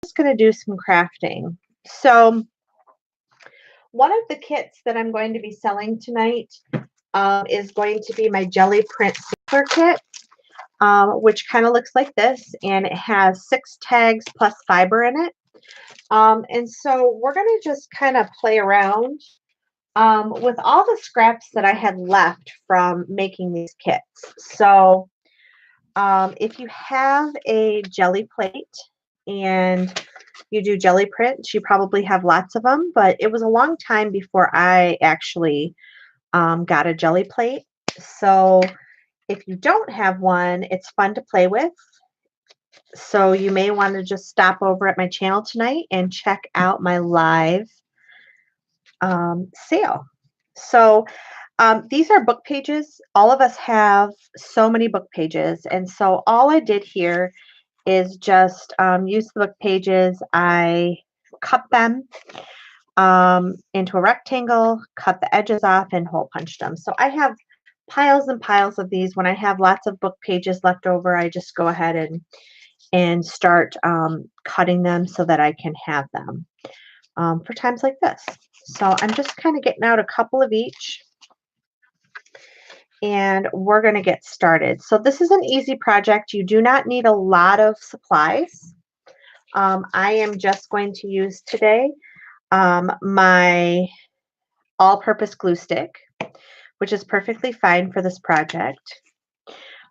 just going to do some crafting. So one of the kits that I'm going to be selling tonight is going to be my jelly print sampler kit, which kind of looks like this, and it has 6 tags plus fiber in it. And so we're going to just kind of play around with all the scraps that I had left from making these kits. So if you have a jelly plate and you do jelly prints, you probably have lots of them, but it was a long time before I actually got a jelly plate. So if you don't have one, it's fun to play with. So you may want to just stop over at my channel tonight and check out my live sale. So these are book pages. All of us have so many book pages. And so all I did here is just use the book pages. I cut them into a rectangle, cut the edges off, and hole punched them. So I have piles and piles of these. When I have lots of book pages left over, I just go ahead and start cutting them so that I can have them for times like this. So I'm just kind of getting out a couple of each, and we're going to get started. So this is an easy project. You do not need a lot of supplies. I am just going to use today my all-purpose glue stick, which is perfectly fine for this project.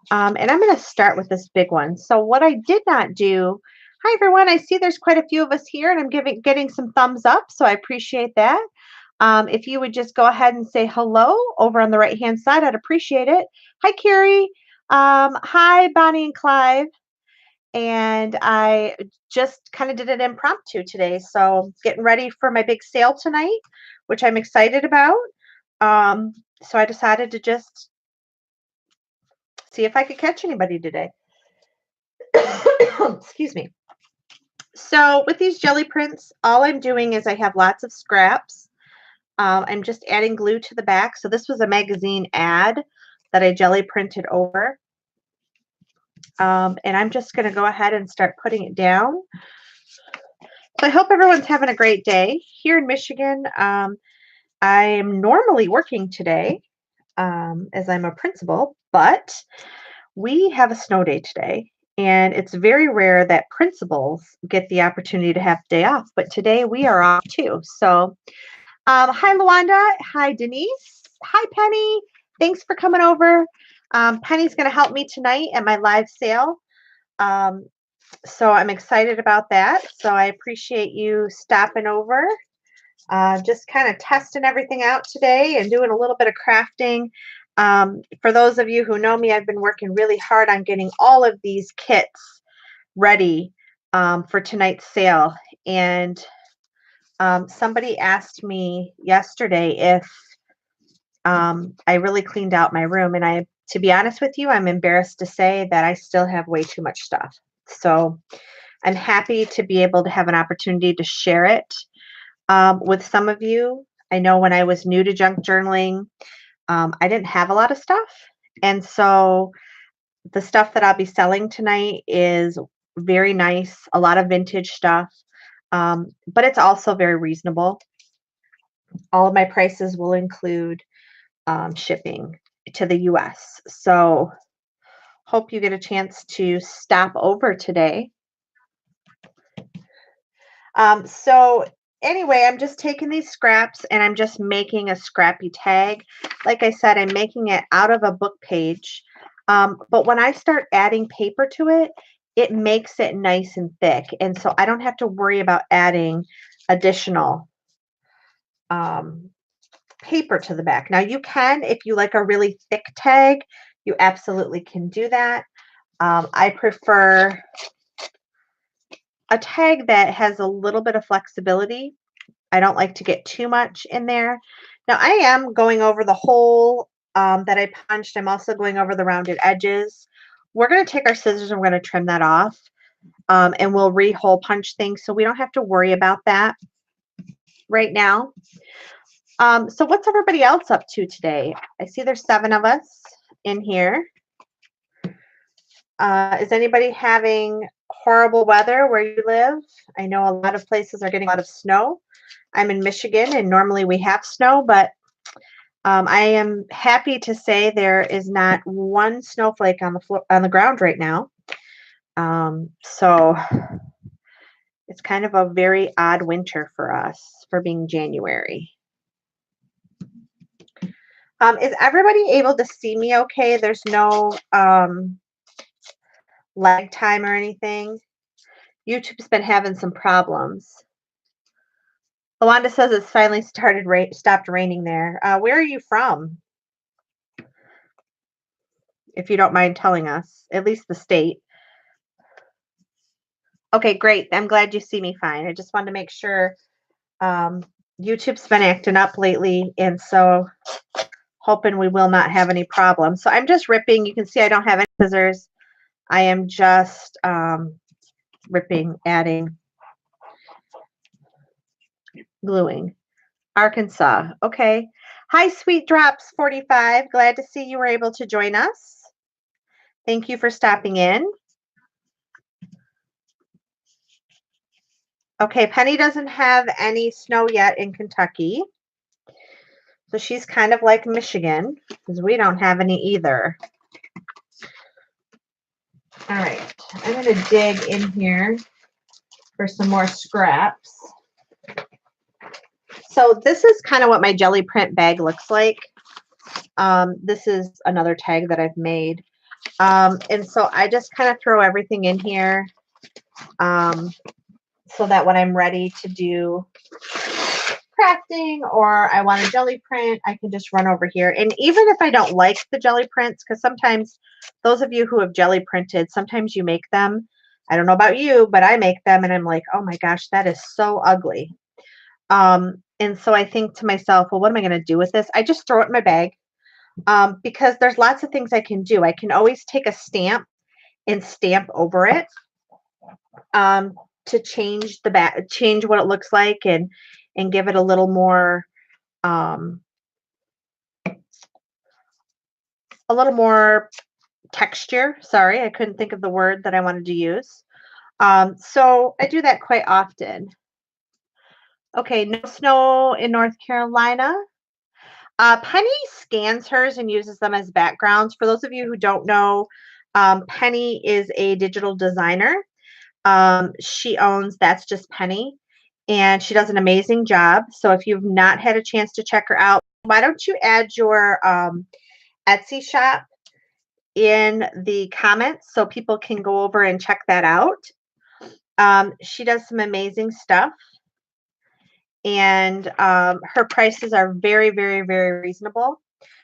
And I'm going to start with this big one. So what I did not do, hi everyone, I see there's quite a few of us here, and I'm getting some thumbs up, so I appreciate that. If you would just go ahead and say hello over on the right hand side, I'd appreciate it. Hi Carrie, hi Bonnie and Clive. And I just kind of did an impromptu today, so getting ready for my big sale tonight, which I'm excited about. So I decided to just see if I could catch anybody today. Excuse me. So with these jelly prints, all I'm doing is I have lots of scraps. I'm just adding glue to the back. So this was a magazine ad that I jelly printed over. And I'm just going to go ahead and start putting it down. So I hope everyone's having a great day. Here in Michigan, I am normally working today as I'm a principal, but we have a snow day today. And it's very rare that principals get the opportunity to have a day off, but today we are off too. So hi, Luanda. Hi, Denise. Hi, Penny. Thanks for coming over. Penny's going to help me tonight at my live sale. So I'm excited about that. So I appreciate you stopping over. Just kind of testing everything out today and doing a little bit of crafting. For those of you who know me, I've been working really hard on getting all of these kits ready for tonight's sale. And somebody asked me yesterday if I really cleaned out my room. And to be honest with you, I'm embarrassed to say that I still have way too much stuff. So I'm happy to be able to have an opportunity to share it with some of you. I know when I was new to junk journaling, I didn't have a lot of stuff. And so the stuff that I'll be selling tonight is very nice, a lot of vintage stuff, but it's also very reasonable. All of my prices will include shipping to the US. So hope you get a chance to stop over today. So anyway, I'm just taking these scraps and I'm just making a scrappy tag. Like I said, I'm making it out of a book page. But when I start adding paper to it, it makes it nice and thick. And so I don't have to worry about adding additional paper to the back. Now you can, if you like a really thick tag, you absolutely can do that. I prefer a tag that has a little bit of flexibility. I don't like to get too much in there. Now I am going over the hole that I punched. I'm also going over the rounded edges. We're going to take our scissors and we're going to trim that off. And we'll re-hole punch things so we don't have to worry about that right now. So what's everybody else up to today? I see there's 7 of us in here. Is anybody having horrible weather where you live. I know a lot of places are getting a lot of snow. I'm in Michigan, and normally we have snow, but I am happy to say there is not one snowflake on the floor, on the ground right now. So it's kind of a very odd winter for us for being January. Is everybody able to see me okay? There's no lag time or anything. YouTube's been having some problems. Lawanda says it's finally stopped raining there. Where are you from? If you don't mind telling us, at least the state. Okay, great. I'm glad you see me fine. I just wanted to make sure. YouTube's been acting up lately, and so hoping we will not have any problems. So I'm just ripping. You can see I don't have any scissors. I am just ripping, adding, gluing. Arkansas. Okay. Hi, Sweet Drops 45. Glad to see you were able to join us. Thank you for stopping in. Okay, Penny doesn't have any snow yet in Kentucky. So she's kind of like Michigan because we don't have any either. All right, I'm going to dig in here for some more scraps. So this is kind of what my jelly print bag looks like. This is another tag that I've made. And so I just kind of throw everything in here so that when I'm ready to do crafting or I want a jelly print, I can just run over here. And even if I don't like the jelly prints, because sometimes those of you who have jelly printed, sometimes you make them. I don't know about you, but I make them and I'm like, oh my gosh, that is so ugly. And so I think to myself, well, what am I going to do with this? I just throw it in my bag because there's lots of things I can do. I can always take a stamp and stamp over it to change the back, change what it looks like, and give it a little more texture. Sorry, I couldn't think of the word that I wanted to use. So I do that quite often. Okay, no snow in North Carolina. Penny scans hers and uses them as backgrounds. For those of you who don't know, Penny is a digital designer. She owns That's Just Penny, and she does an amazing job. So if you've not had a chance to check her out, why don't you add your Etsy shop in the comments so people can go over and check that out. She does some amazing stuff, and her prices are very, very, very reasonable.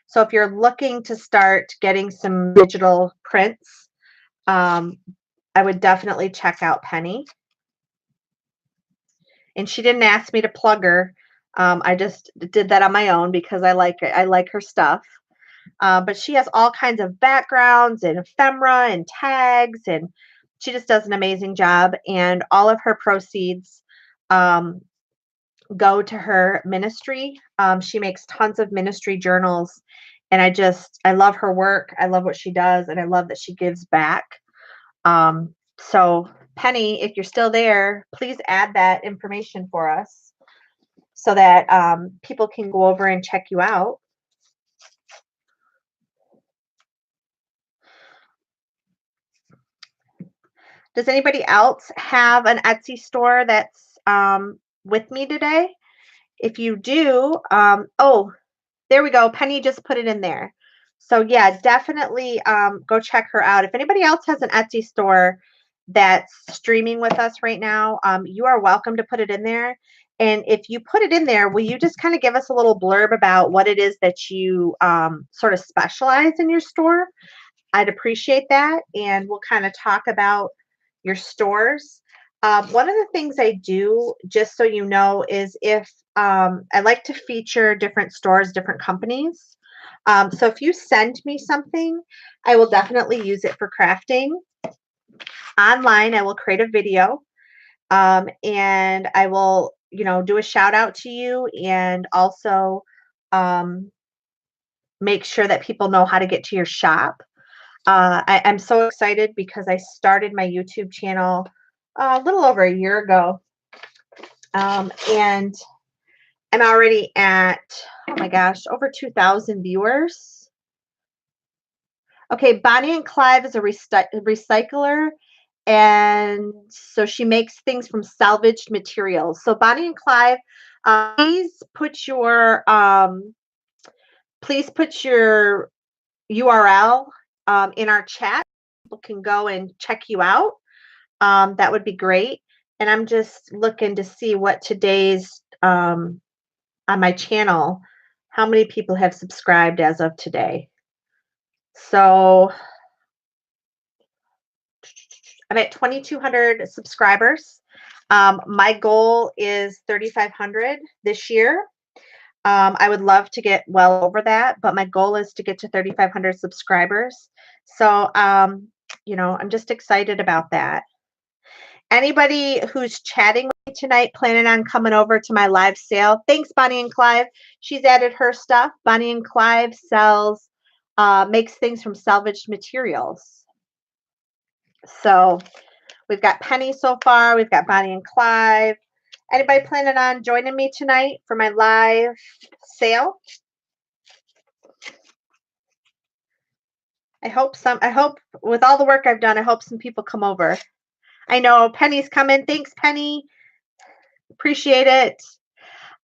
So if you're looking to start getting some digital prints, I would definitely check out Penny. And she didn't ask me to plug her. I just did that on my own because I like it. I like her stuff. But she has all kinds of backgrounds and ephemera and tags, and she just does an amazing job. And all of her proceeds go to her ministry. She makes tons of ministry journals, and I love her work. I love what she does, and I love that she gives back. So Penny, if you're still there, please add that information for us so that people can go over and check you out. Does anybody else have an Etsy store that's with me today? If you do, oh, there we go. Penny just put it in there. So yeah, definitely go check her out. If anybody else has an Etsy store that's streaming with us right now, you are welcome to put it in there. And if you put it in there, will you just kind of give us a little blurb about what it is that you sort of specialize in your store? I'd appreciate that. And we'll kind of talk about your stores. One of the things I do, just so you know, is if I like to feature different stores, different companies. So if you send me something, I will definitely use it for crafting. Online, I will create a video and I will, do a shout out to you and also make sure that people know how to get to your shop. I'm so excited because I started my YouTube channel a little over a year ago. And I'm already at, oh my gosh, over 2,000 viewers. Okay, Bonnie and Clive is a recycler, and so she makes things from salvaged materials. So Bonnie and Clive, please put your URL in our chat. People can go and check you out. That would be great. And I'm just looking to see what today's on my channel, how many people have subscribed as of today. So I'm at 2,200 subscribers. My goal is 3,500 this year. I would love to get well over that, but my goal is to get to 3,500 subscribers. So, I'm just excited about that. Anybody who's chatting with me tonight, planning on coming over to my live sale, thanks, Bonnie and Clive. She's added her stuff. Bonnie and Clive makes things from salvaged materials. So we've got Penny so far. We've got Bonnie and Clive. Anybody planning on joining me tonight for my live sale? I hope with all the work I've done, I hope some people come over. I know Penny's coming. Thanks, Penny. Appreciate it.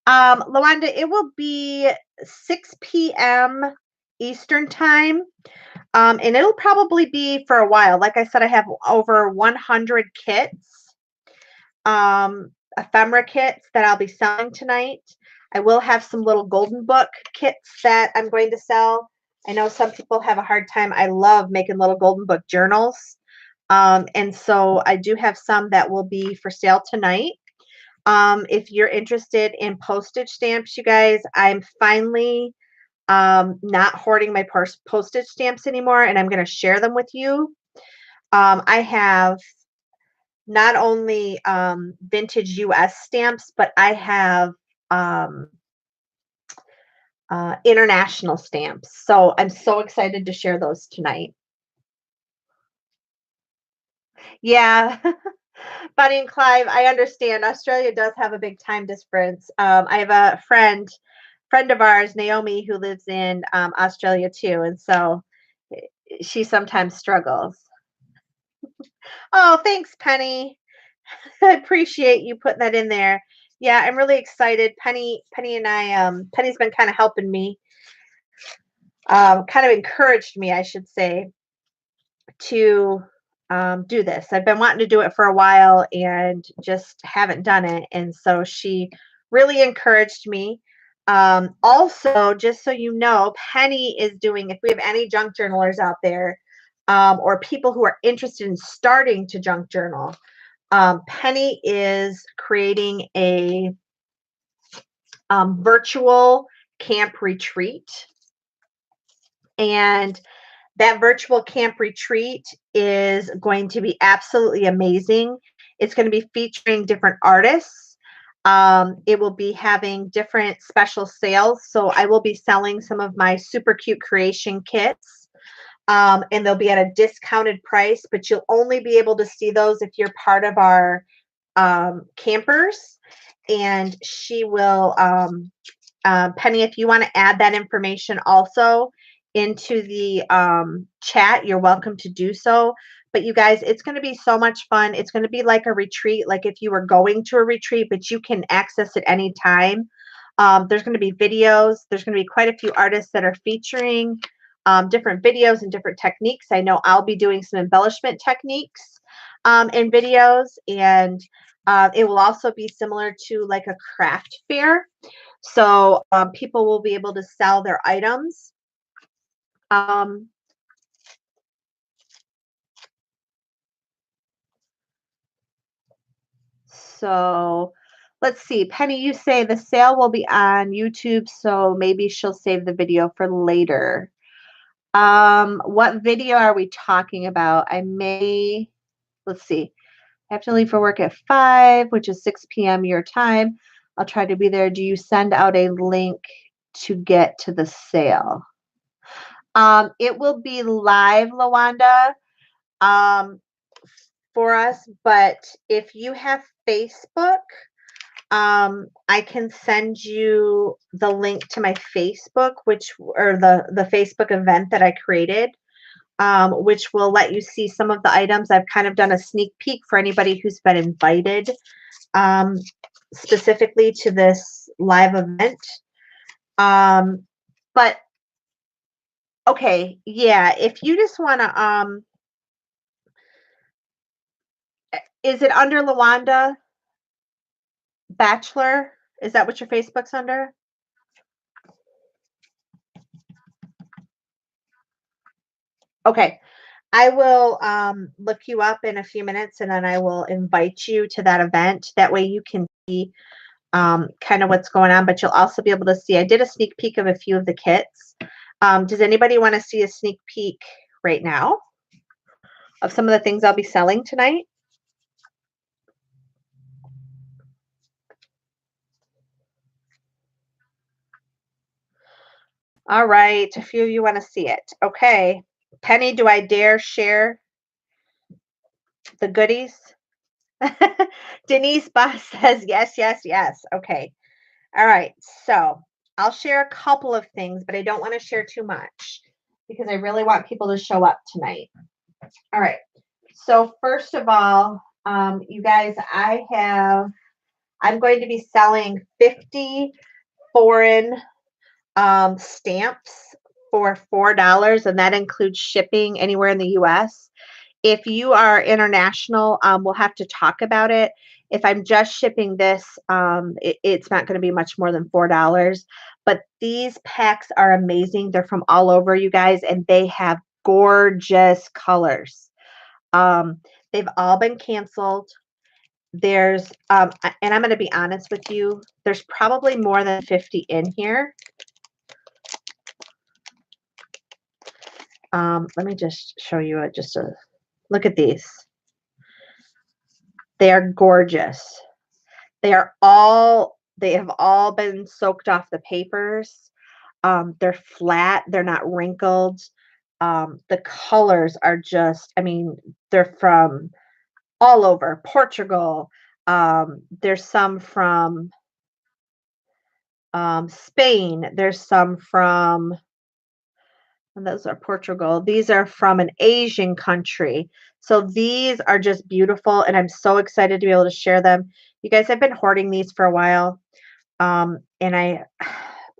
Lawanda, it will be 6 p.m. Eastern time. And it'll probably be for a while. Like I said, I have over 100 kits, ephemera kits that I'll be selling tonight. I will have some little golden book kits that I'm going to sell. I know some people have a hard time. I love making little golden book journals. And so I do have some that will be for sale tonight. If you're interested in postage stamps, you guys, I'm finally not hoarding my postage stamps anymore, and I'm going to share them with you. I have not only vintage US stamps, but I have international stamps. So I'm so excited to share those tonight. Yeah. Bonnie and Clive, I understand. Australia does have a big time difference. I have a friend of ours, Naomi, who lives in Australia too, and so she sometimes struggles. Oh, thanks, Penny. I appreciate you putting that in there. Yeah, I'm really excited. Penny and I, Penny's been kind of helping me, kind of encouraged me, I should say, to do this. I've been wanting to do it for a while and just haven't done it. And so she really encouraged me. Also, just so you know, Penny is doing, if we have any junk journalers out there, or people who are interested in starting to junk journal, Penny is creating a virtual camp retreat. And that virtual camp retreat is going to be absolutely amazing. It's going to be featuring different artists. It will be having different special sales. So I will be selling some of my super cute creation kits. And they'll be at a discounted price, but you'll only be able to see those if you're part of our campers. And she will, Penny, if you want to add that information also into the chat, you're welcome to do so. But you guys, it's going to be so much fun. It's going to be like a retreat, like if you were going to a retreat, but you can access it anytime. There's going to be videos. There's going to be quite a few artists that are featuring different videos and different techniques. I know I'll be doing some embellishment techniques in videos, and it will also be similar to like a craft fair. So people will be able to sell their items. So let's see. Penny, you say the sale will be on YouTube, so maybe she'll save the video for later. What video are we talking about? Let's see. I have to leave for work at 5, which is 6 p.m. your time. I'll try to be there. Do you send out a link to get to the sale? It will be live, Lawanda, um, for us. But if you have Facebook, I can send you the link to my Facebook, or the Facebook event that I created, which will let you see some of the items. I've kind of done a sneak peek for anybody who's been invited, um, specifically to this live event. But okay, yeah, if you just want to, is it under Lawanda Bachelor? Is that what your Facebook's under? Okay. I will look you up in a few minutes and then I will invite you to that event. That way you can see kind of what's going on, but you'll also be able to see. I did a sneak peek of a few of the kits. Does anybody want to see a sneak peek right now of some of the things I'll be selling tonight? All right, a few of you want to see it. Okay. Penny, do I dare share the goodies? Denise Boss says yes, yes, yes. Okay. All right. So I'll share a couple of things, but I don't want to share too much because I really want people to show up tonight. All right. So first of all, you guys, I'm going to be selling 50 foreign stamps for $4, and that includes shipping anywhere in the US. If you are international, we'll have to talk about it. If I'm just shipping this, it's not going to be much more than $4. But these packs are amazing. They're from all over, you guys, and they have gorgeous colors. Um, they've all been canceled. There's, and I'm going to be honest with you, there's probably more than 50 in here. Let me just show you just a look at these. They are gorgeous. They have all been soaked off the papers. They're flat, they're not wrinkled. The colors are just, I mean, they're from all over Portugal. There's some from Spain. There's some from, and those are Portugal. These are from an Asian country. So these are just beautiful, and I'm so excited to be able to share them. You guys, I've been hoarding these for a while, and I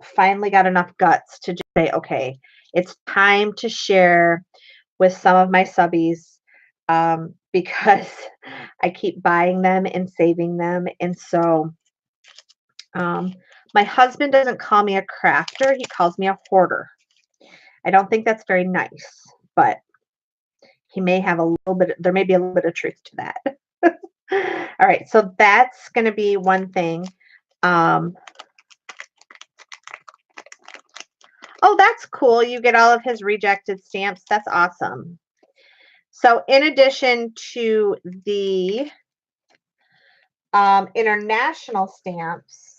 finally got enough guts to just say, okay, it's time to share with some of my subbies, because I keep buying them and saving them. And so my husband doesn't call me a crafter, he calls me a hoarder. I don't think that's very nice, but he may have a little bit, there may be a little bit of truth to that. All right, so that's going to be one thing. Oh, that's cool. You get all of his rejected stamps. That's awesome. So in addition to the international stamps,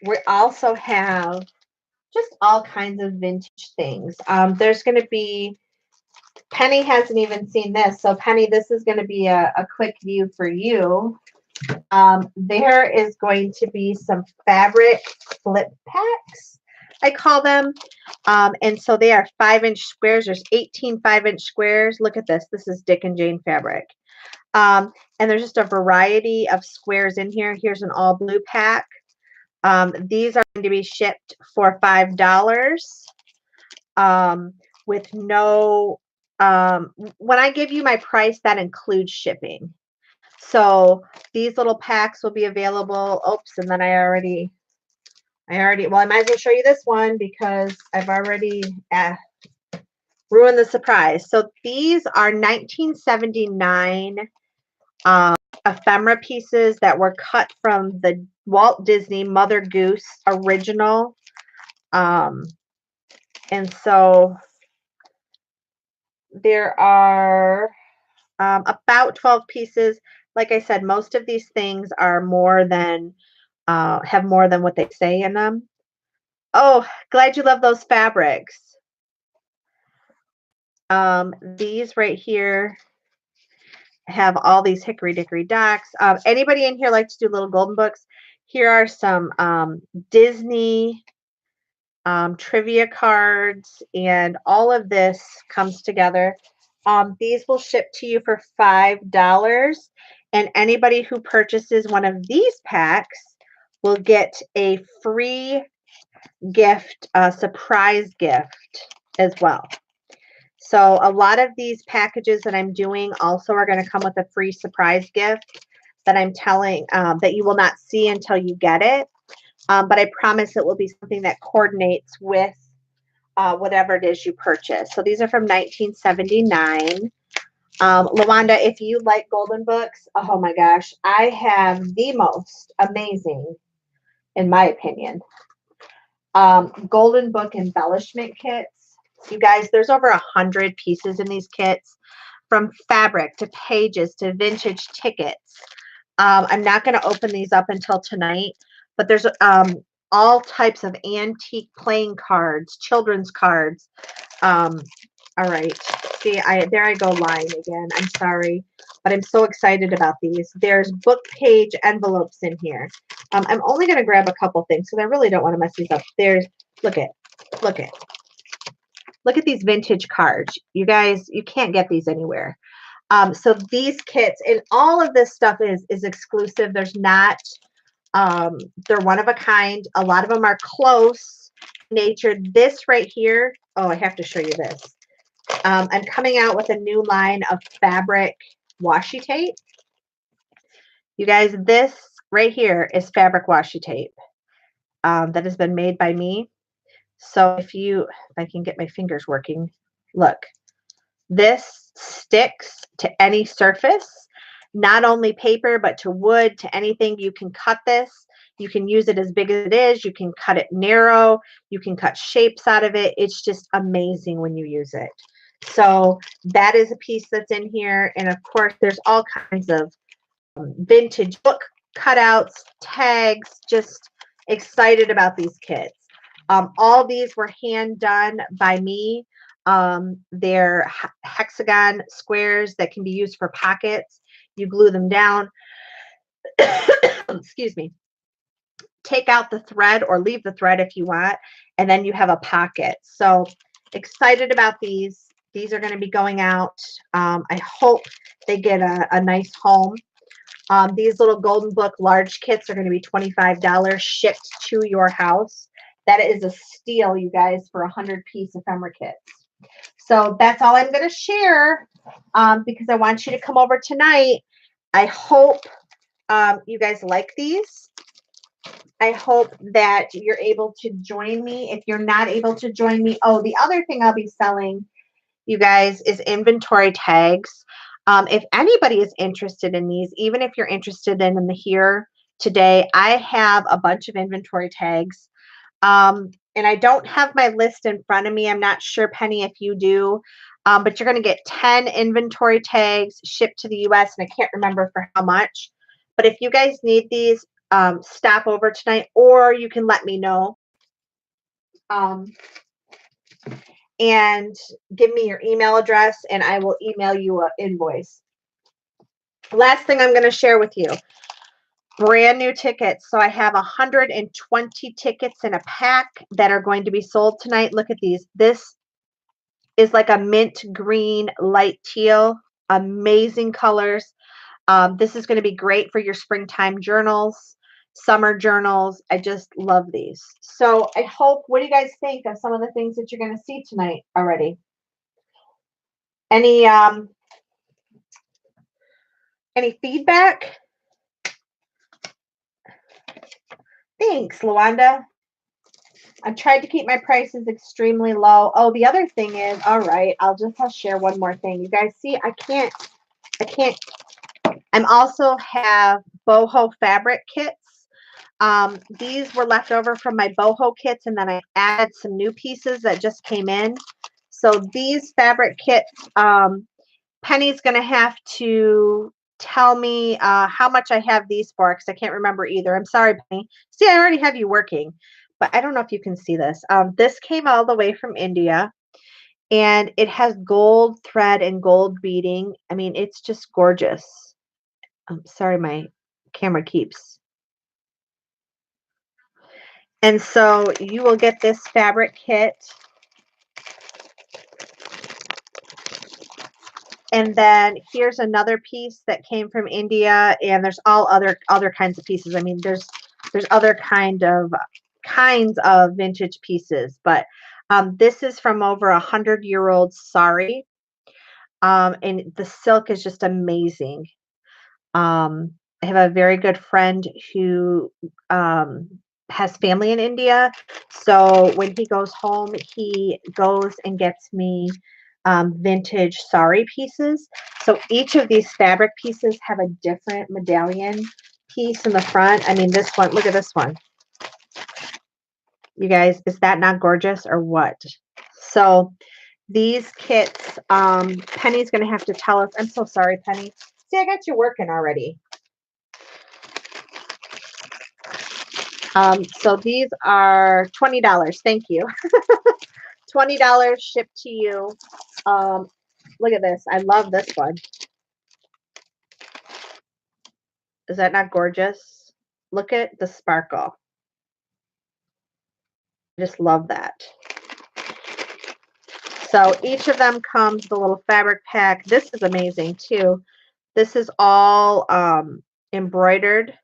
we also have just all kinds of vintage things. There's going to be, Penny hasn't even seen this. So Penny, this is going to be a quick view for you. There is going to be some fabric flip packs, I call them. And so they are 5-inch squares. There's 18 5-inch squares. Look at this. This is Dick and Jane fabric. And there's just a variety of squares in here. Here's an all blue pack. These are going to be shipped for $5, with no, when I give you my price, that includes shipping. So these little packs will be available. Oops, and then I already, well, I might as well show you this one because I've already ruined the surprise. So these are 1979 ephemera pieces that were cut from the Walt Disney Mother Goose original. And so there are about 12 pieces. Like I said, most of these things are more than, have more than what they say in them. Oh, glad you love those fabrics. These right here have all these hickory dickory docks. Anybody in here like to do little golden books? Here are some Disney trivia cards, and all of this comes together. These will ship to you for $5, and anybody who purchases one of these packs will get a free gift, a surprise gift as well. So a lot of these packages that I'm doing also are going to come with a free surprise gift that I'm telling that you will not see until you get it. But I promise it will be something that coordinates with whatever it is you purchase. So these are from 1979. Lawanda, if you like golden books, oh my gosh, I have the most amazing, in my opinion, golden book embellishment kits. You guys, there's over 100 pieces in these kits, from fabric to pages to vintage tickets. I'm not going to open these up until tonight, but there's all types of antique playing cards, children's cards. All right. See, there I go lying again. I'm sorry, but I'm so excited about these. There's book page envelopes in here. I'm only going to grab a couple things because I really don't want to mess these up. Look at these vintage cards. You guys, you can't get these anywhere. So these kits and all of this stuff is exclusive. There's not, they're one of a kind. A lot of them are close nature. This right here, oh, I have to show you this. I'm coming out with a new line of fabric washi tape. You guys, this right here is fabric washi tape that has been made by me. So if I can get my fingers working, look, this sticks to any surface, not only paper, but to wood, to anything. You can cut this. You can use it as big as it is. You can cut it narrow. You can cut shapes out of it. It's just amazing when you use it. So that is a piece that's in here. And of course, there's all kinds of vintage book cutouts, tags, just excited about these kits. All these were hand done by me. They're hexagon squares that can be used for pockets. You glue them down. Excuse me. Take out the thread or leave the thread if you want, and then you have a pocket. So excited about these. These are going to be going out. I hope they get a nice home. These little golden book large kits are going to be $25 shipped to your house. That is a steal, you guys, for 100-piece ephemera kits. So that's all I'm going to share because I want you to come over tonight. I hope you guys like these. I hope that you're able to join me. If you're not able to join me, oh, the other thing I'll be selling, you guys, is inventory tags. If anybody is interested in these, even if you're interested in the here today, I have a bunch of inventory tags. And I don't have my list in front of me. I'm not sure, Penny, if you do. But you're going to get 10 inventory tags shipped to the US, and I can't remember for how much. But if you guys need these, stop over tonight, or you can let me know. And give me your email address, and I will email you an invoice. Last thing I'm going to share with you, brand new tickets. So I have 120 tickets in a pack that are going to be sold tonight. Look at these. This is like a mint green, light teal, amazing colors. This is going to be great for your springtime journals, summer journals. I just love these. So I hope, what do you guys think of some of the things that you're going to see tonight already? Any feedback? Thanks, Lawanda. I've tried to keep my prices extremely low. Oh, the other thing is, all right, I'll share one more thing. You guys see, I can't. I'm also have boho fabric kits. These were left over from my boho kits, and then I added some new pieces that just came in. So these fabric kits, Penny's going to have to tell me how much I have these for, because I can't remember either. I'm sorry, Penny. See, I already have you working. but I don't know if you can see this. This came all the way from India, and it has gold thread and gold beading. I mean, it's just gorgeous. I'm sorry, my camera keeps. And so you will get this fabric kit. And then here's another piece that came from India, and there's all other kinds of pieces. I mean, there's other kinds of vintage pieces, but this is from over 100-year-old sari, and the silk is just amazing. I have a very good friend who has family in India, so when he goes home, he goes and gets me vintage sari pieces. So each of these fabric pieces have a different medallion piece in the front. I mean, this one, look at this one. You guys, is that not gorgeous or what? So these kits, Penny's going to have to tell us. I'm so sorry, Penny. See, I got you working already. So these are $20. Thank you. $20 shipped to you. Look at this. I love this one. Is that not gorgeous? Look at the sparkle. I just love that. So each of them comes with a little fabric pack. This is amazing too. This is all embroidered.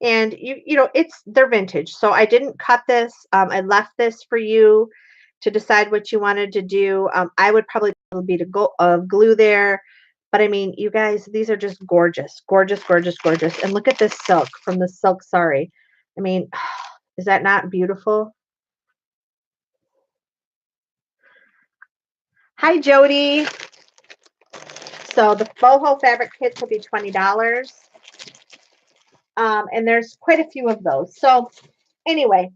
And you know, they're vintage. So I didn't cut this. I left this for you to decide what you wanted to do. I would probably be to go glue there. But I mean, you guys, these are just gorgeous, gorgeous, gorgeous, gorgeous. And look at this silk from the silk sari. I mean, is that not beautiful? Hi, Jody. So the boho fabric kits will be $20. And there's quite a few of those. So anyway,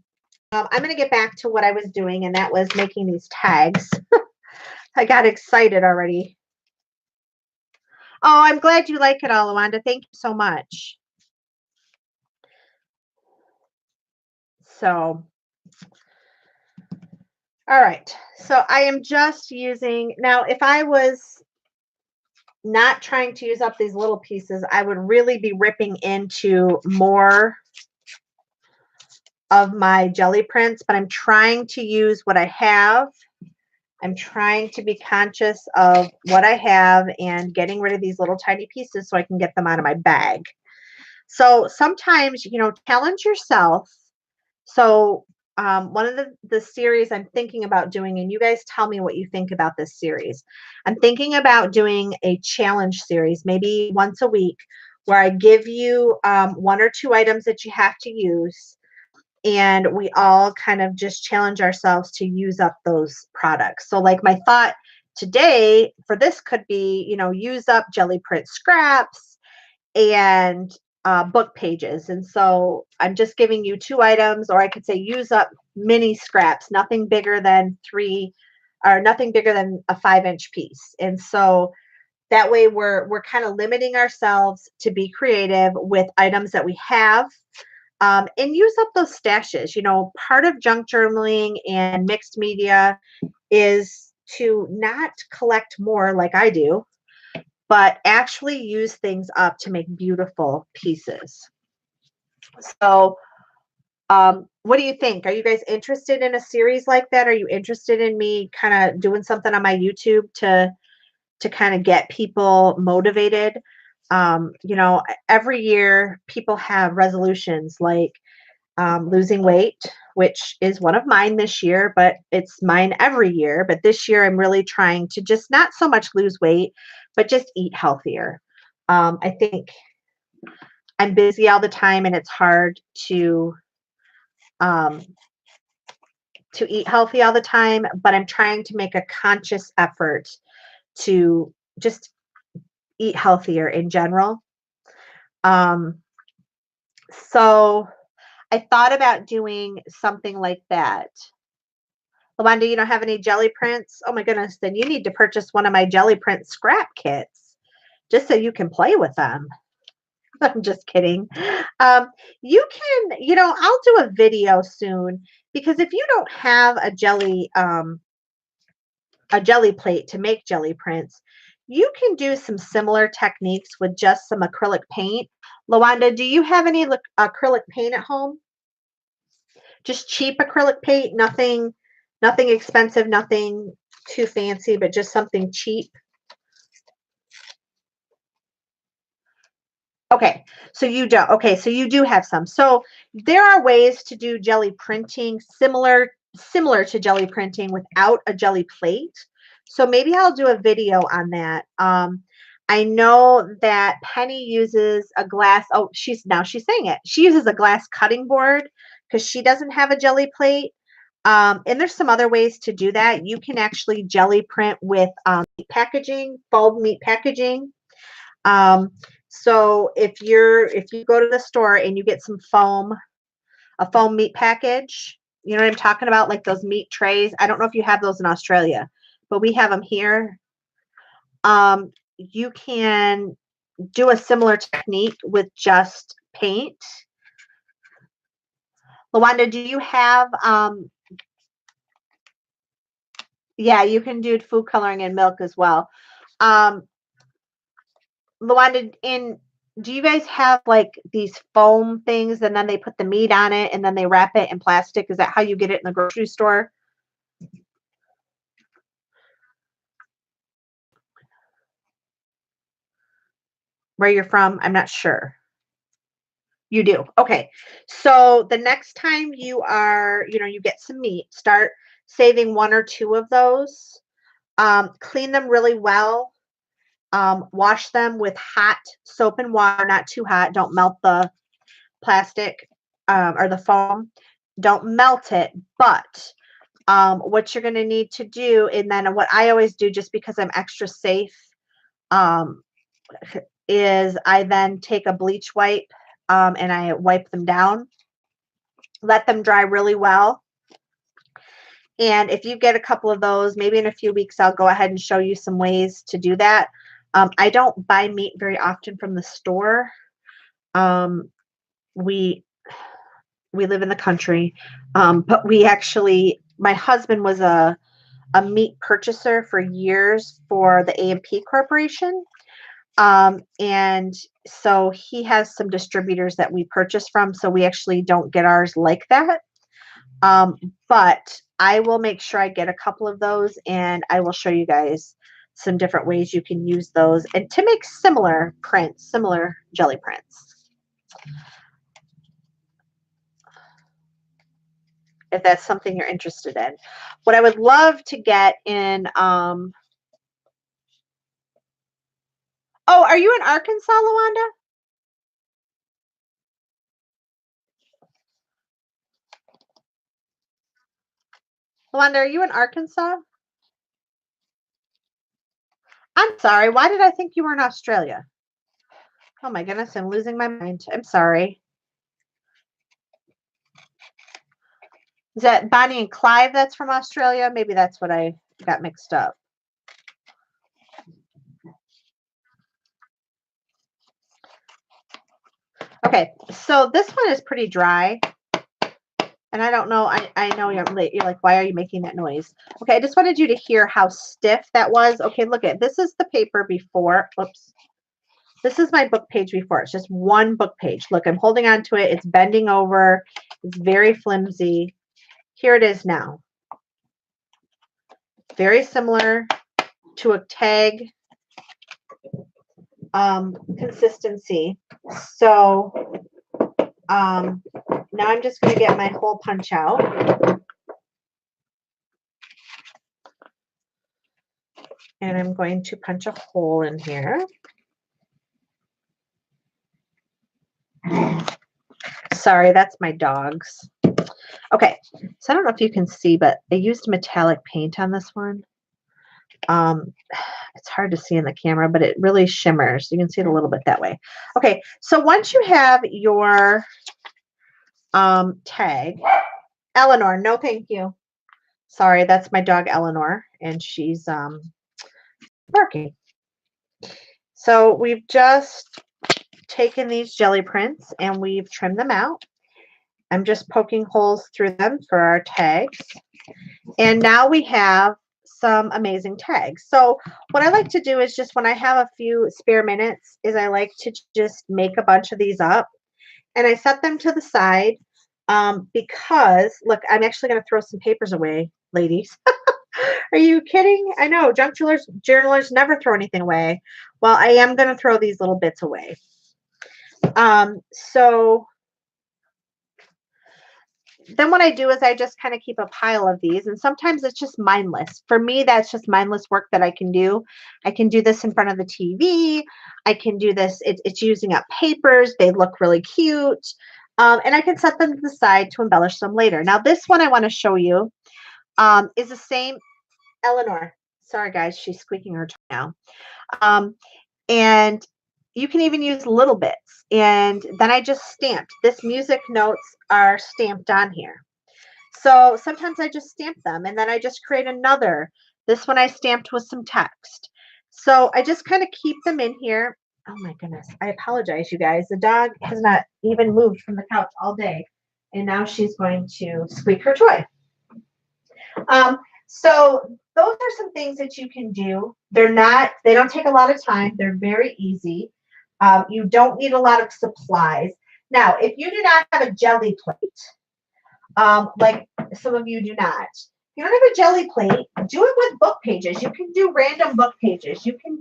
I'm going to get back to what I was doing, and that was making these tags. I got excited already. Oh, I'm glad you like it all, Awanda. Thank you so much. So, all right. So I am just using, now if I was not trying to use up these little pieces, I would really be ripping into more of my jelly prints, but I'm trying to use what I have. I'm trying to be conscious of what I have and getting rid of these little tiny pieces so I can get them out of my bag. So sometimes, you know, challenge yourself. So one of the series I'm thinking about doing, and you guys tell me what you think about this series. I'm thinking about doing a challenge series, maybe once a week, where I give you one or two items that you have to use, and we all kind of just challenge ourselves to use up those products. So like my thought today for this could be, you know, use up jelly print scraps and book pages. And so I'm just giving you two items, or I could say use up mini scraps, nothing bigger than nothing bigger than a 5-inch piece. And so that way we're kind of limiting ourselves to be creative with items that we have. And use up those stashes. You know, part of junk journaling and mixed media is to not collect more like I do, but actually use things up to make beautiful pieces. So, what do you think? Are you guys interested in a series like that? Are you interested in me kind of doing something on my YouTube to kind of get people motivated? You know, every year people have resolutions like losing weight, which is one of mine this year, but it's mine every year. But this year, I'm really trying to just not so much lose weight, but just eat healthier. I think I'm busy all the time, and it's hard um, to eat healthy all the time. But I'm trying to make a conscious effort to just eat healthier in general. Um, so I thought about doing something like that. Lawanda, you don't have any jelly prints? Oh my goodness, then you need to purchase one of my jelly print scrap kits just so you can play with them. I'm just kidding. You can, I'll do a video soon because if you don't have a jelly plate to make jelly prints, you can do some similar techniques with just some acrylic paint. Lawanda, do you have any acrylic paint at home? Just cheap acrylic paint, nothing expensive, nothing too fancy, but just something cheap. Okay, so you don't. Okay, so you do have some. So there are ways to do jelly printing similar to jelly printing without a jelly plate. So maybe I'll do a video on that. I know that Penny uses a glass. Oh, she's saying it. She uses a glass cutting board because she doesn't have a jelly plate. And there's some other ways to do that. You can actually jelly print with meat packaging, fold meat packaging. Um, so if you go to the store and you get a foam meat package, you know what I'm talking about, like those meat trays. I don't know if you have those in Australia, but we have them here. You can do a similar technique with just paint. Lawanda, do you have yeah, you can do food coloring and milk as well. Um, Lawanda, do you guys have like these foam things and then they put the meat on it and then they wrap it in plastic? Is that how you get it in the grocery store? Where you're from? I'm not sure. You do. Okay. So the next time you get some meat, start saving one or two of those. Clean them really well. Wash them with hot soap and water, not too hot. Don't melt the plastic or the foam. Don't melt it, but what you're going to need to do, and then what I always do just because I'm extra safe, um, is I then take a bleach wipe and I wipe them down, let them dry really well. And if you get a couple of those, maybe in a few weeks, I'll go ahead and show you some ways to do that. I don't buy meat very often from the store. Um, we we live in the country, but my husband was a meat purchaser for years for the A&P Corporation. And so he has some distributors that we purchase from. So we actually don't get ours like that. But I will make sure I get a couple of those and I will show you guys some different ways you can use those and to make similar prints, similar jelly prints. If that's something you're interested in. What I would love to get in, oh, are you in Arkansas, Lawanda? Lawanda, are you in Arkansas? I'm sorry. Why did I think you were in Australia? Oh my goodness, I'm losing my mind. I'm sorry. Is that Bonnie and Clive that's from Australia? Maybe that's what I got mixed up. Okay, so this one is pretty dry. And I don't know, I know you're like, why are you making that noise? Okay, I just wanted you to hear how stiff that was. Okay, look at this is the paper before. Oops. This is my book page before. It's just one book page. Look, I'm holding on to it. It's bending over. It's very flimsy. Here it is now. Very similar to a tag consistency. So now I'm just going to get my hole punch out. And I'm going to punch a hole in here. Sorry, that's my dogs. Okay, so I don't know if you can see, but I used metallic paint on this one. It's hard to see in the camera, but it really shimmers. You can see it a little bit that way. Okay, so once you have your tag, Eleanor, no thank you. Sorry, that's my dog Eleanor, and she's barking. So we've just taken these jelly prints and we've trimmed them out. I'm just poking holes through them for our tags. And now we have some amazing tags. So what I like to do is just when I have a few spare minutes is I like to just make a bunch of these up and I set them to the side because look, I'm actually going to throw some papers away, ladies. Are you kidding? I know junk journalers never throw anything away. Well, I am going to throw these little bits away. So then what I do is I just kind of keep a pile of these, and sometimes it's just mindless. For me, that's just mindless work that I can do. I can do this in front of the TV. I can do this. It's using up papers. They look really cute. And I can set them to the side to embellish them later. Now, this one I want to show you is the same. Eleanor, sorry guys, she's squeaking her toy now. And you can even use little bits. And then I just stamped. This music notes are stamped on here. So sometimes I just stamp them and then I just create another. This one I stamped with some text. So I just kind of keep them in here. Oh my goodness. I apologize, you guys. The dog has not even moved from the couch all day. And now she's going to squeak her toy. So those are some things that you can do. They don't take a lot of time. They're very easy. You don't need a lot of supplies. Now, if you do not have a jelly plate, like some of you do not, if you don't have a jelly plate, do it with book pages. You can do random book pages. You can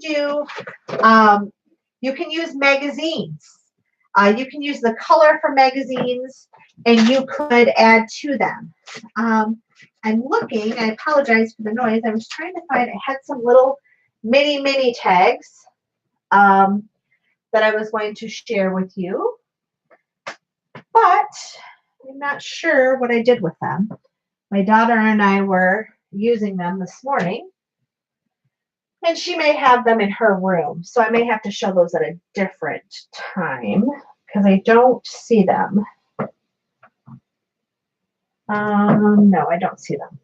use magazines. You can use the color for magazines, and you could add to them. I'm looking, I apologize for the noise. I was trying to find, I had some little mini tags that I was going to share with you, but I'm not sure what I did with them. My daughter and I were using them this morning, and she may have them in her room, so I may have to show those at a different time because I don't see them. No, I don't see them.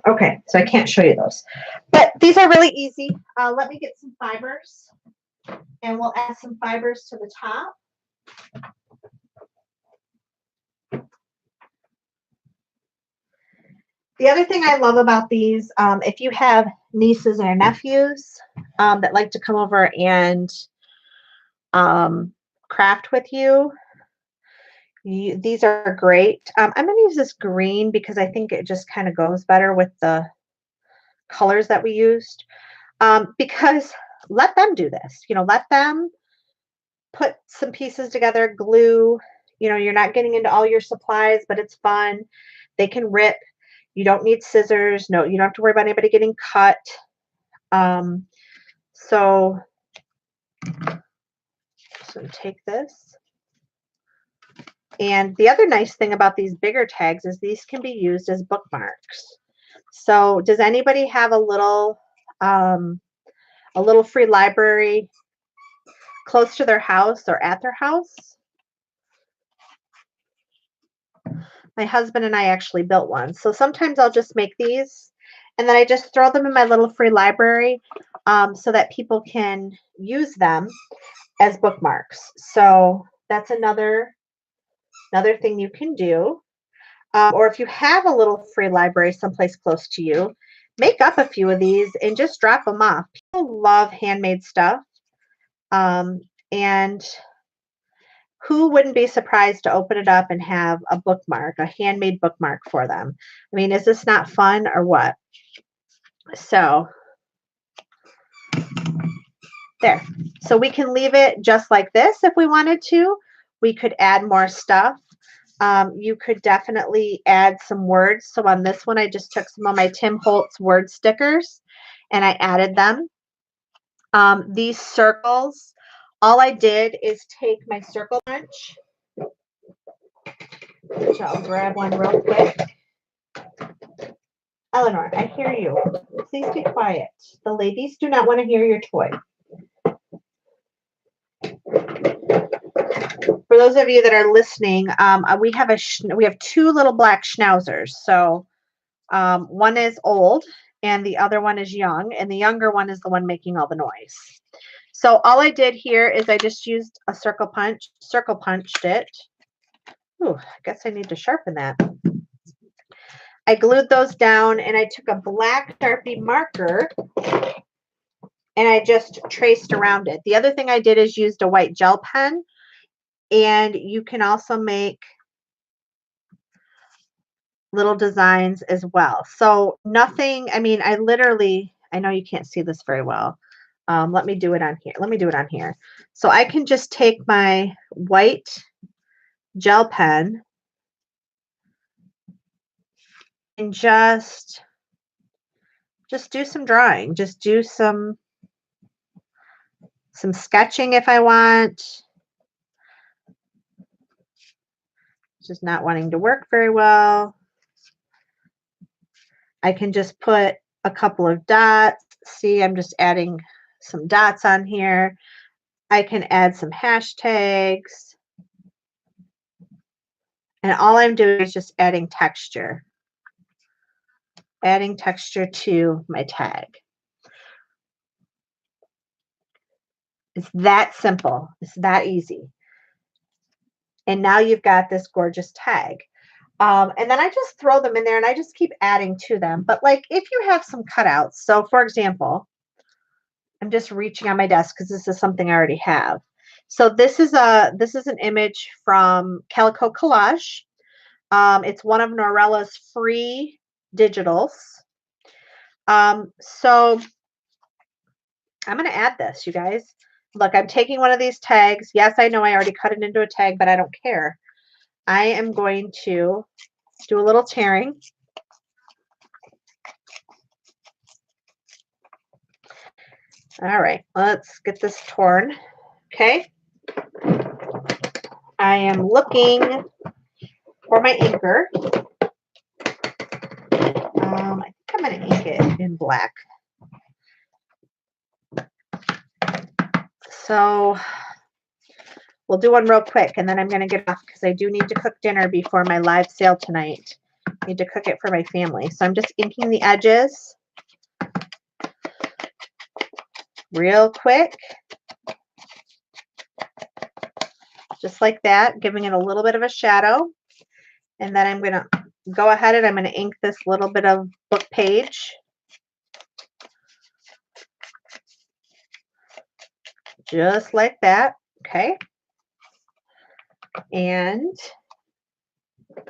Okay, so I can't show you those. But these are really easy. Let me get some fibers, and we'll add some fibers to the top. The other thing I love about these, if you have nieces or nephews that like to come over and craft with you, these are great. I'm going to use this green because I think it just kind of goes better with the colors that we used. Because let them do this. Let them put some pieces together, glue. You're not getting into all your supplies, but it's fun. They can rip. You don't need scissors. No, you don't have to worry about anybody getting cut. So take this. And the other nice thing about these bigger tags is these can be used as bookmarks. So does anybody have a little free library close to their house or at their house? My husband and I actually built one. So sometimes I'll just make these and then I just throw them in my little free library so that people can use them as bookmarks. So that's another thing you can do. Or if you have a little free library someplace close to you, make up a few of these and just drop them off. People love handmade stuff. And who wouldn't be surprised to open it up and have a bookmark, a handmade bookmark for them? I mean, is this not fun or what? So there. So we can leave it just like this if we wanted to. We could add more stuff. You could definitely add some words. So on this one, I just took some of my Tim Holtz word stickers and I added them. These circles, all I did is take my circle punch, which I'll grab one real quick. Eleanor, I hear you. Please be quiet. The ladies do not want to hear your toy. For those of you that are listening, we have two little black schnauzers. So one is old and the other one is young, and the younger one is the one making all the noise. So all I did here is I just used a circle punched it. Ooh, I guess I need to sharpen that. I glued those down and I took a black Sharpie marker and I just traced around it. The other thing I did is used a white gel pen, and you can also make little designs as well. So nothing, I mean, I know you can't see this very well. Let me do it on here. Let me do it on here. So I can just take my white gel pen and just do some drawing. Just do some sketching if I want. Just not wanting to work very well. I can just put a couple of dots. See, I'm just adding some dots on here. I can add some hashtags. And all I'm doing is just adding texture. Adding texture to my tag. It's that simple. It's that easy. And now you've got this gorgeous tag. And then I just throw them in there and I just keep adding to them. But like if you have some cutouts, so for example, I'm just reaching on my desk because this is something I already have. So this is an image from Calico Collage. It's one of Norella's free digitals. So I'm going to add this, you guys. Look, I'm taking one of these tags. Yes, I know I already cut it into a tag, but I don't care. I am going to do a little tearing. All right, let's get this torn. Okay. I am looking for my inker. I think I'm going to ink it in black. So we'll do one real quick and then I'm going to get off because I do need to cook dinner before my live sale tonight. I need to cook it for my family. So I'm just inking the edges real quick. Just like that, giving it a little bit of a shadow. And then I'm going to go ahead and I'm going to ink this little bit of book page. Just like that. Okay. And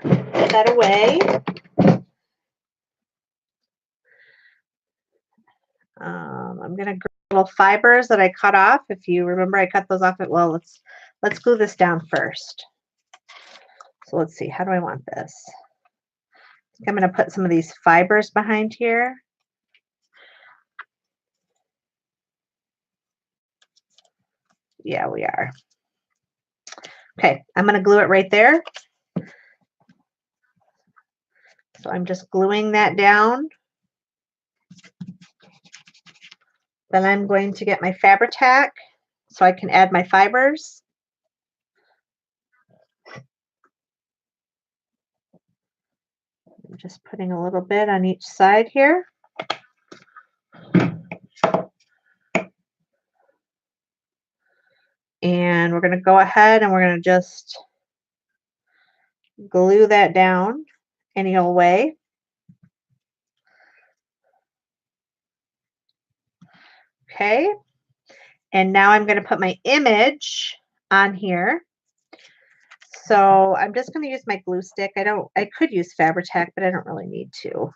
put that away. I'm going to grab little fibers that I cut off. If you remember, I cut those off. Well, let's glue this down first. So let's see. How do I want this? I think I'm going to put some of these fibers behind here. Yeah, we are. Okay, I'm going to glue it right there. So I'm just gluing that down. Then I'm going to get my Fabri-Tac so I can add my fibers. I'm just putting a little bit on each side here. And we're going to go ahead and we're going to just glue that down any old way. Okay. And now I'm going to put my image on here. So I'm just going to use my glue stick. I could use Fabri-Tac, but I don't really need to.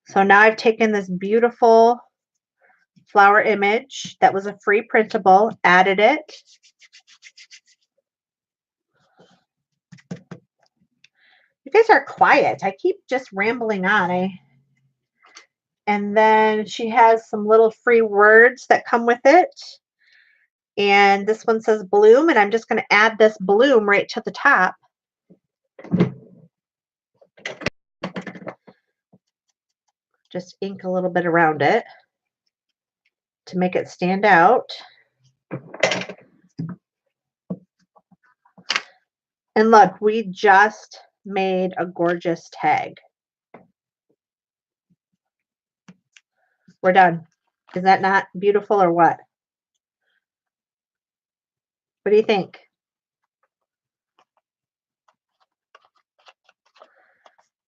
So now I've taken this beautiful flower image that was a free printable, added it. You guys are quiet. I keep just rambling on. And then she has some little free words that come with it. And this one says bloom, and I'm just going to add this bloom right to the top. Just ink a little bit around it to make it stand out. And look, we just made a gorgeous tag. We're done. Is that not beautiful or what? What do you think?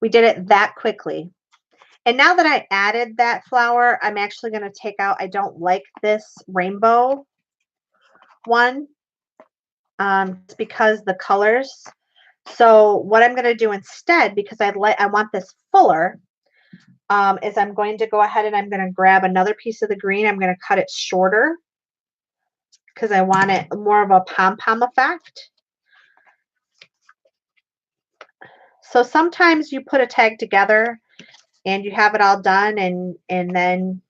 We did it that quickly. And now that I added that flower, I'm actually going to take out, I don't like this rainbow one because the colors. So what I'm going to do instead, because I want this fuller, is I'm going to go ahead and I'm going to grab another piece of the green. I'm going to cut it shorter because I want it more of a pom-pom effect. So sometimes you put a tag together and you have it all done and then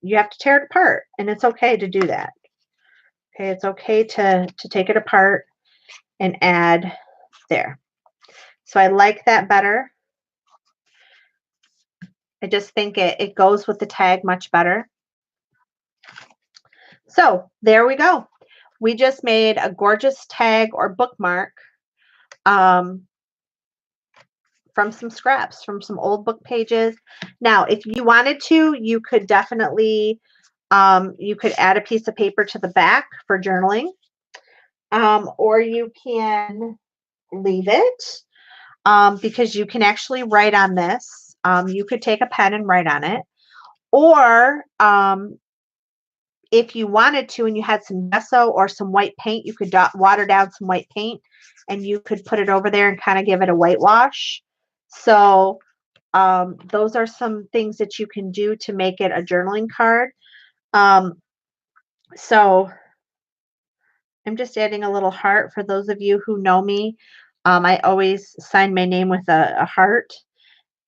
you have to tear it apart, and it's okay to do that. Okay, it's okay to take it apart and add there. So I like that better. I just think it goes with the tag much better. So there we go. We just made a gorgeous tag or bookmark from some scraps, from some old book pages. Now, if you wanted to, you could definitely, you could add a piece of paper to the back for journaling, or you can leave it because you can actually write on this. You could take a pen and write on it, or if you wanted to and you had some gesso or some white paint, you could water down some white paint and you could put it over there and kind of give it a whitewash. So those are some things that you can do to make it a journaling card. So I'm just adding a little heart for those of you who know me. I always sign my name with a heart.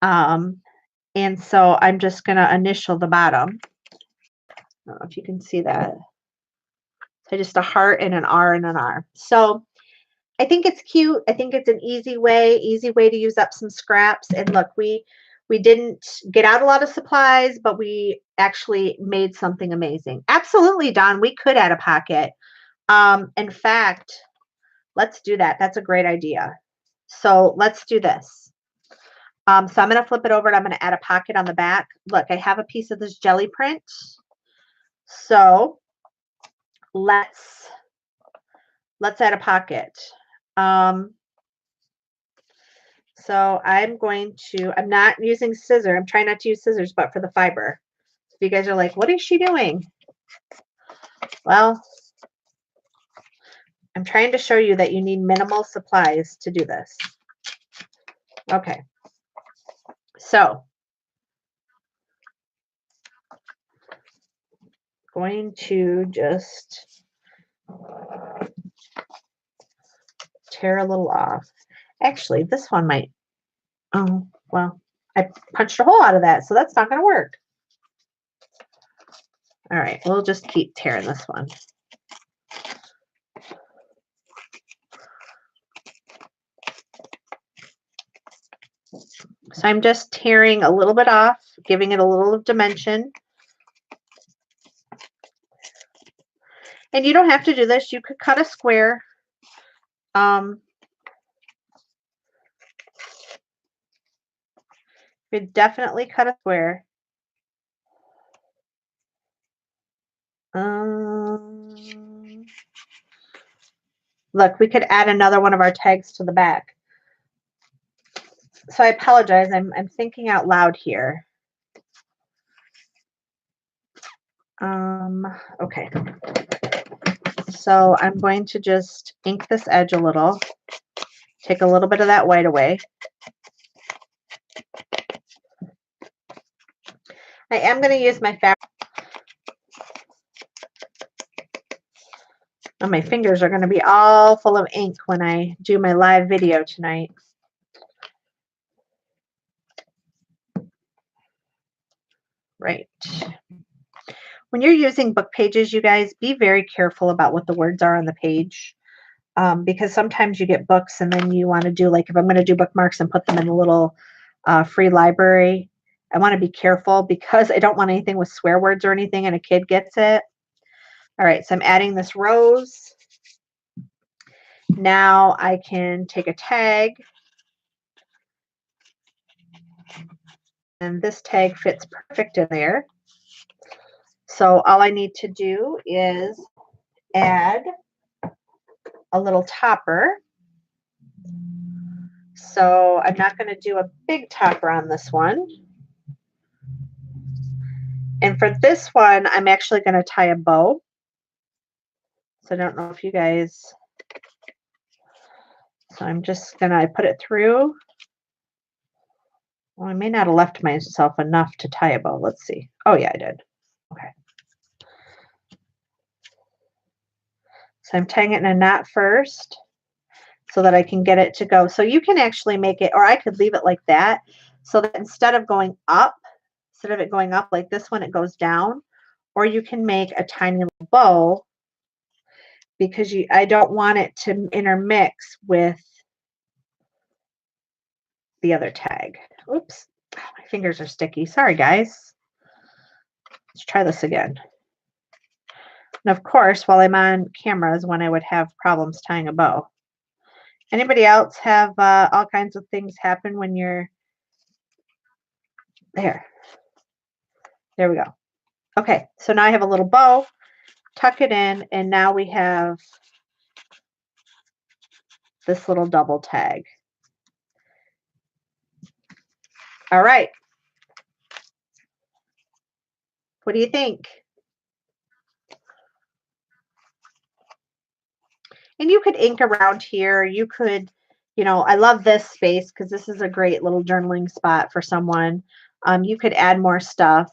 And so I'm just going to initial the bottom. I don't know if you can see that. So just a heart and an R and an R. So I think it's cute. I think it's an easy way to use up some scraps. And look, we didn't get out a lot of supplies, but we actually made something amazing. Absolutely, Don. We could add a pocket. In fact, let's do that. That's a great idea. So let's do this. So I'm going to flip it over and I'm going to add a pocket on the back. Look, I have a piece of this jelly print. So let's add a pocket. So I'm not using scissors. I'm trying not to use scissors, but for the fiber. If you guys are like, what is she doing? Well, I'm trying to show you that you need minimal supplies to do this. Okay. So going to just tear a little off. Actually, this one might, oh, well, I punched a hole out of that, so that's not going to work. All right, we'll just keep tearing this one. So I'm just tearing a little bit off, giving it a little dimension. And you don't have to do this. You could cut a square. You could definitely cut a square. Look, we could add another one of our tags to the back. So I apologize. I'm thinking out loud here. Okay. So I'm going to just ink this edge a little. Take a little bit of that white away. I am going to use my fabric. Oh, my fingers are going to be all full of ink when I do my live video tonight. Right. When you're using book pages, you guys, be very careful about what the words are on the page. Because sometimes you get books and then you want to do, like if I'm going to do bookmarks and put them in a little free library, I want to be careful because I don't want anything with swear words or anything and a kid gets it. All right, so I'm adding this rose. Now I can take a tag. And this tag fits perfect in there. So all I need to do is add a little topper. So I'm not going to do a big topper on this one. And for this one, I'm actually going to tie a bow. So I don't know if you guys, so I'm just going to put it through. Well, I may not have left myself enough to tie a bow. Let's see. Oh yeah, I did. Okay. So I'm tying it in a knot first so that I can get it to go. So you can actually make it, or I could leave it like that, so that instead of it going up like this one, it goes down. Or you can make a tiny little bow, because I don't want it to intermix with the other tag. Oops, my fingers are sticky. Sorry, guys. Let's try this again. And of course, while I'm on camera is when I would have problems tying a bow. Anybody else have all kinds of things happen when you're there? There we go. Okay, so now I have a little bow, tuck it in, and now we have this little double tag. All right. What do you think? And you could ink around here. You could, I love this space because this is a great little journaling spot for someone. You could add more stuff.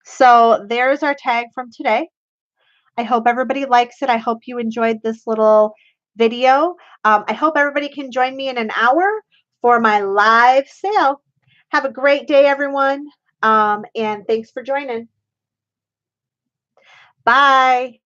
So there's our tag from today. I hope everybody likes it. I hope you enjoyed this little video. I hope everybody can join me in an hour for my live sale. Have a great day, everyone. And thanks for joining. Bye.